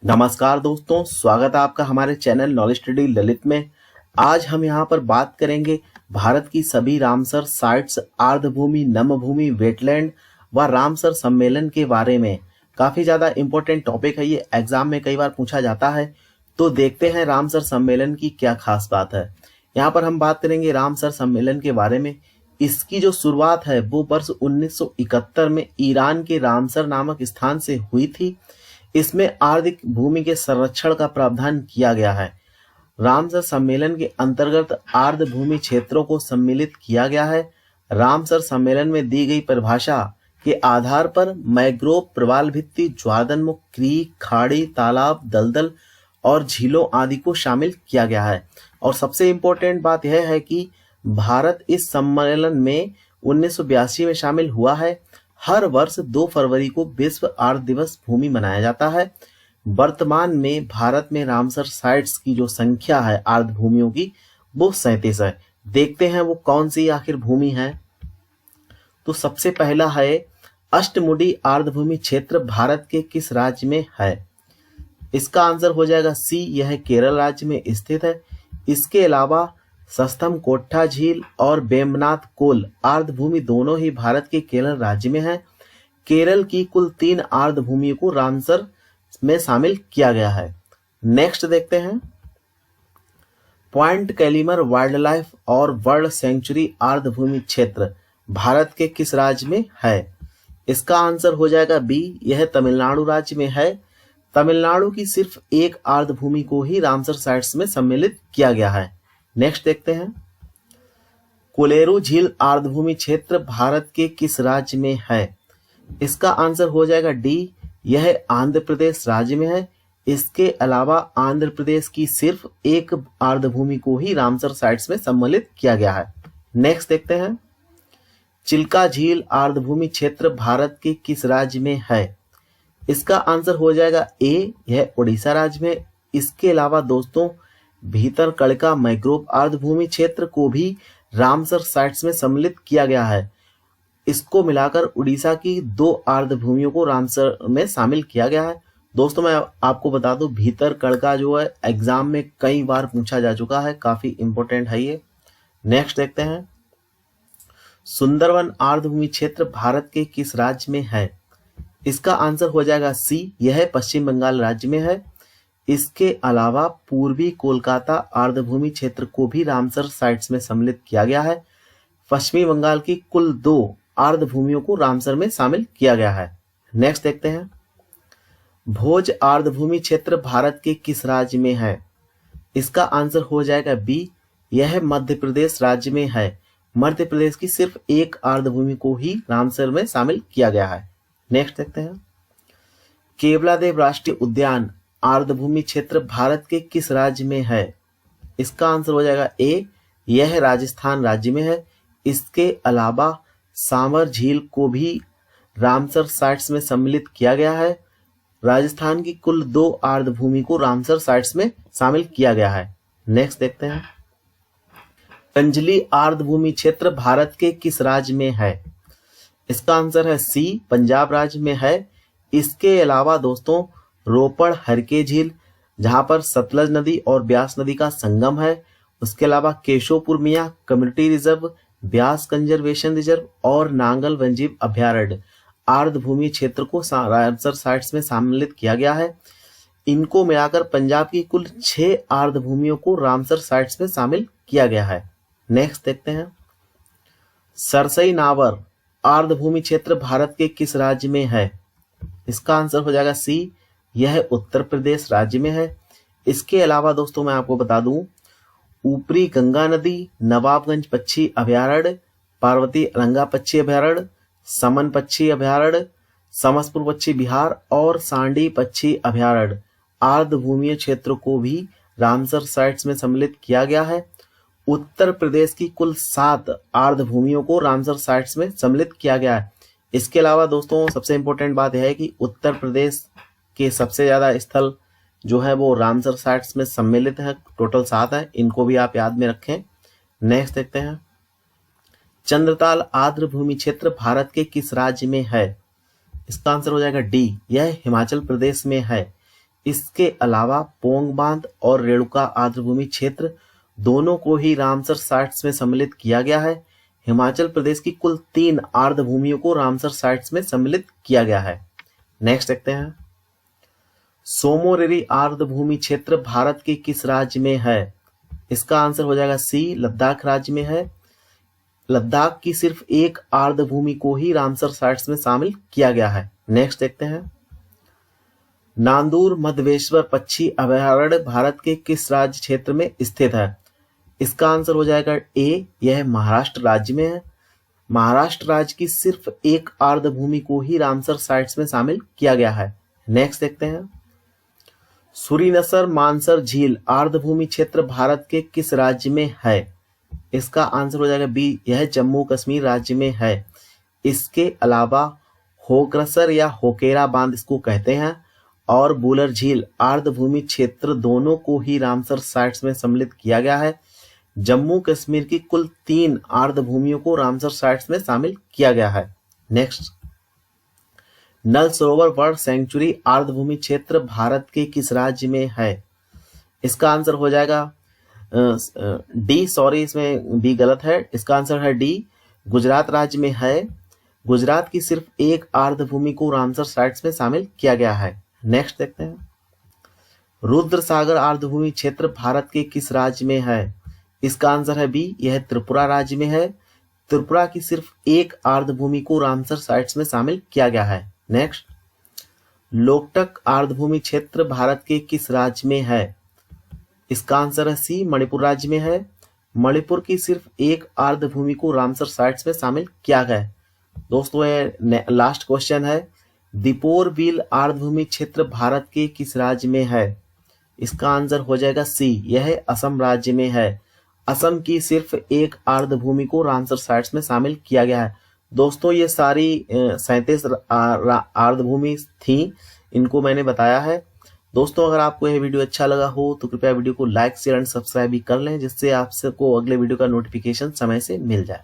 नमस्कार दोस्तों, स्वागत है आपका हमारे चैनल नॉलेज स्टडी ललित में। आज हम यहाँ पर बात करेंगे भारत की सभी रामसर साइट्स, आर्द्रभूमि, नमभूमि, वेटलैंड व रामसर सम्मेलन के बारे में। काफी ज्यादा इंपॉर्टेंट टॉपिक है ये, एग्जाम में कई बार पूछा जाता है। तो देखते हैं रामसर सम्मेलन की क्या खास बात है। यहाँ पर हम बात करेंगे रामसर सम्मेलन के बारे में। इसकी जो शुरुआत है वो वर्ष 1971 में ईरान के रामसर नामक स्थान से हुई थी। इसमें आर्द्र भूमि के संरक्षण का प्रावधान किया गया है। रामसर सम्मेलन के अंतर्गत आर्द्र भूमि क्षेत्रों को सम्मिलित किया गया है। रामसर सम्मेलन में दी गई परिभाषा के आधार पर मैंग्रोव, प्रवाल भित्ति, ज्वारनमुख, क्रीक, खाड़ी, तालाब, दलदल और झीलों आदि को शामिल किया गया है। और सबसे इम्पोर्टेंट बात यह है कि भारत इस सम्मेलन में 1982 में शामिल हुआ है। हर वर्ष 2 फरवरी को विश्व आर्द्र दिवस भूमि मनाया जाता है। वर्तमान में भारत में रामसर साइट्स की जो संख्या है आर्द्र भूमियों की वो 37 है। देखते हैं वो कौन सी आखिर भूमि है। तो सबसे पहला है अष्टमुडी आर्द्र भूमि क्षेत्र भारत के किस राज्य में है? इसका आंसर हो जाएगा सी, यह केरल राज्य में स्थित है। इसके अलावा सस्तम कोट्टा झील और बेम्बनाथ कोल आर्द्र भूमि दोनों ही भारत के केरल राज्य में है। केरल की कुल 3 आर्द्र भूमियों को रामसर में शामिल किया गया है। नेक्स्ट देखते हैं पॉइंट कैलीमर वाइल्ड लाइफ और वर्ल्ड सेंचुरी आर्द्र भूमि क्षेत्र भारत के किस राज्य में है? इसका आंसर हो जाएगा बी, यह तमिलनाडु राज्य में है। तमिलनाडु की सिर्फ एक आर्द्र भूमि को ही रामसर साइट्स में सम्मिलित किया गया है। नेक्स्ट देखते हैं कोलेरू झील आर्द्रभूमि क्षेत्र भारत के किस राज्य में है? इसका आंसर हो जाएगा डी, यह आंध्र प्रदेश राज्य में है। इसके अलावा आंध्र प्रदेश की सिर्फ एक आर्द्रभूमि को ही रामसर साइट्स में सम्मिलित किया गया है। नेक्स्ट देखते हैं चिल्का झील आर्द्रभूमि क्षेत्र भारत के किस राज्य में है? इसका आंसर हो जाएगा ए, यह उड़ीसा राज्य में। इसके अलावा दोस्तों भीतरकनिका मैंग्रोव आर्द्रभूमि क्षेत्र को भी रामसर साइट्स में सम्मिलित किया गया है। इसको मिलाकर उड़ीसा की 2 आर्द्र भूमियों को रामसर में शामिल किया गया है। दोस्तों मैं आपको बता दूं भीतरकनिका जो है एग्जाम में कई बार पूछा जा चुका है, काफी इंपॉर्टेंट है ये। नेक्स्ट देखते हैं सुंदरवन आर्द्रभूमि क्षेत्र भारत के किस राज्य में है? इसका आंसर हो जाएगा सी, यह पश्चिम बंगाल राज्य में है। इसके अलावा पूर्वी कोलकाता आर्द्रभूमि क्षेत्र को भी रामसर साइट्स में सम्मिलित किया गया है। पश्चिमी बंगाल की कुल 2 आर्द्रभूमियों को रामसर में शामिल किया गया है। नेक्स्ट देखते हैं भोज आर्द्रभूमि क्षेत्र भारत के किस राज्य में है? इसका आंसर हो जाएगा बी, यह मध्य प्रदेश राज्य में है। मध्य प्रदेश की सिर्फ एक आर्द्रभूमि को ही रामसर में शामिल किया गया है। नेक्स्ट देखते हैं केवलादेव राष्ट्रीय उद्यान आर्द्रभूमि क्षेत्र भारत के किस राज्य में है? इसका आंसर हो जाएगा ए, यह राजस्थान राज्य में है। इसके अलावा सांवर झील को भी रामसर साइट्स में सम्मिलित किया गया है। राजस्थान की कुल 2 आर्द्रभूमि को रामसर साइट्स में शामिल किया गया है। नेक्स्ट देखते हैं कंजली आर्द्रभूमि क्षेत्र भारत के किस राज्य में है? इसका आंसर है सी, पंजाब राज्य में है। इसके अलावा दोस्तों रोपड़ हरके झील जहां पर सतलज नदी और ब्यास नदी का संगम है। उसके अलावा Keshopur Miani community reserve, Beas conservation reserve और नांगल वन्यजीव अभयारण्य आर्द्रभूमि क्षेत्र को रामसर साइट्स में सम्मिलित किया गया है। इनको मिलाकर पंजाब की कुल 6 आर्द्रभूमियों को रामसर साइट्स में शामिल किया गया है। नेक्स्ट देखते हैं सरसई नावर आर्द्रभूमि क्षेत्र भारत के किस राज्य में है? इसका आंसर हो जाएगा सी, यह उत्तर प्रदेश राज्य में है। इसके अलावा दोस्तों मैं आपको बता दूं ऊपरी गंगा नदी, नवाबगंज पक्षी अभयारण्य, पार्वती रंगा पक्षी अभयारण्य, समन पक्षी अभयारण्य, समसपुर पक्षी विहार और सांडी पक्षी अभयारण्य आर्द्रभूमि क्षेत्र को भी रामसर साइट्स में सम्मिलित किया गया है। उत्तर प्रदेश की कुल 7 आर्द्रभूमियों को रामसर साइट्स में सम्मिलित किया गया है। इसके अलावा दोस्तों सबसे इंपॉर्टेंट बात यह है कि उत्तर प्रदेश के सबसे ज्यादा स्थल जो है वो रामसर साइट्स में सम्मिलित है, टोटल 7 है। इनको भी आप याद में रखें। नेक्स्ट देखते हैं चंद्रताल आर्द्रभूमि क्षेत्र भारत के किस राज्य में है? इसका आंसर हो जाएगा डी, यह हिमाचल प्रदेश में है। इसके अलावा पोंग बांध और रेणुका आर्द्रभूमि क्षेत्र दोनों को ही रामसर साइट्स में सम्मिलित किया गया है। हिमाचल प्रदेश की कुल 3 आर्द्रभूमियों को रामसर साइट्स में सम्मिलित किया गया है। नेक्स्ट देखते हैं, सोमोरेरी आर्द्रभूमि क्षेत्र भारत के किस राज्य में है? इसका आंसर हो जाएगा सी, लद्दाख राज्य में है। लद्दाख की सिर्फ एक आर्द्रभूमि को ही रामसर साइट्स में शामिल किया गया है। नेक्स्ट देखते हैं, नांदूर मधवेश्वर पक्षी अभयारण्य भारत के किस राज्य क्षेत्र में स्थित है? इसका आंसर हो जाएगा ए, यह महाराष्ट्र राज्य में है। महाराष्ट्र राज्य की सिर्फ एक आर्द्रभूमि को ही रामसर साइट्स में शामिल किया गया है। नेक्स्ट देखते हैं, सूरीनसर मानसर झील आर्द्रभूमि क्षेत्र भारत के किस राज्य में है? इसका आंसर हो जाएगा बी, यह जम्मू कश्मीर राज्य में है। इसके अलावा होकरसर या होकेरा बांध इसको कहते हैं और बुलर झील आर्द्रभूमि क्षेत्र दोनों को ही रामसर साइट्स में सम्मिलित किया गया है। जम्मू कश्मीर की कुल 3 आर्द्रभूमियों को रामसर साइट्स में शामिल किया गया है। नेक्स्ट, नल सरोवर बर्ड सेंचुरी आर्द्रभूमि क्षेत्र भारत के किस राज्य में है? इसका आंसर हो जाएगा डी, सॉरी इसमें बी गलत है। इसका आंसर है डी, गुजरात राज्य में है। गुजरात की सिर्फ एक आर्द्रभूमि को रामसर साइट्स में शामिल किया गया है। नेक्स्ट देखते हैं, रुद्र सागर आर्द्रभूमि क्षेत्र भारत के किस राज्य में है? इसका आंसर है बी, यह त्रिपुरा राज्य में है। त्रिपुरा की सिर्फ एक आर्द्रभूमि को रामसर साइट्स में शामिल किया गया है। नेक्स्ट, लोकटक आर्द्रभूमि क्षेत्र भारत के किस राज्य में है? इसका आंसर है सी, मणिपुर राज्य में है। मणिपुर की सिर्फ एक आर्द्रभूमि को रामसर साइट्स में शामिल किया गया है। दोस्तों ये लास्ट क्वेश्चन है, दीपोर बिल आर्द्रभूमि क्षेत्र भारत के किस राज्य में है? इसका आंसर हो जाएगा सी, यह असम राज्य में है। असम की सिर्फ एक आर्द्रभूमि को रामसर साइट्स में शामिल किया गया है। दोस्तों ये सारी 37 आर्द्रभूमि थी, इनको मैंने बताया है। दोस्तों अगर आपको यह वीडियो अच्छा लगा हो तो कृपया वीडियो को लाइक शेयर एंड सब्सक्राइब भी कर लें, जिससे आपको अगले वीडियो का नोटिफिकेशन समय से मिल जाए।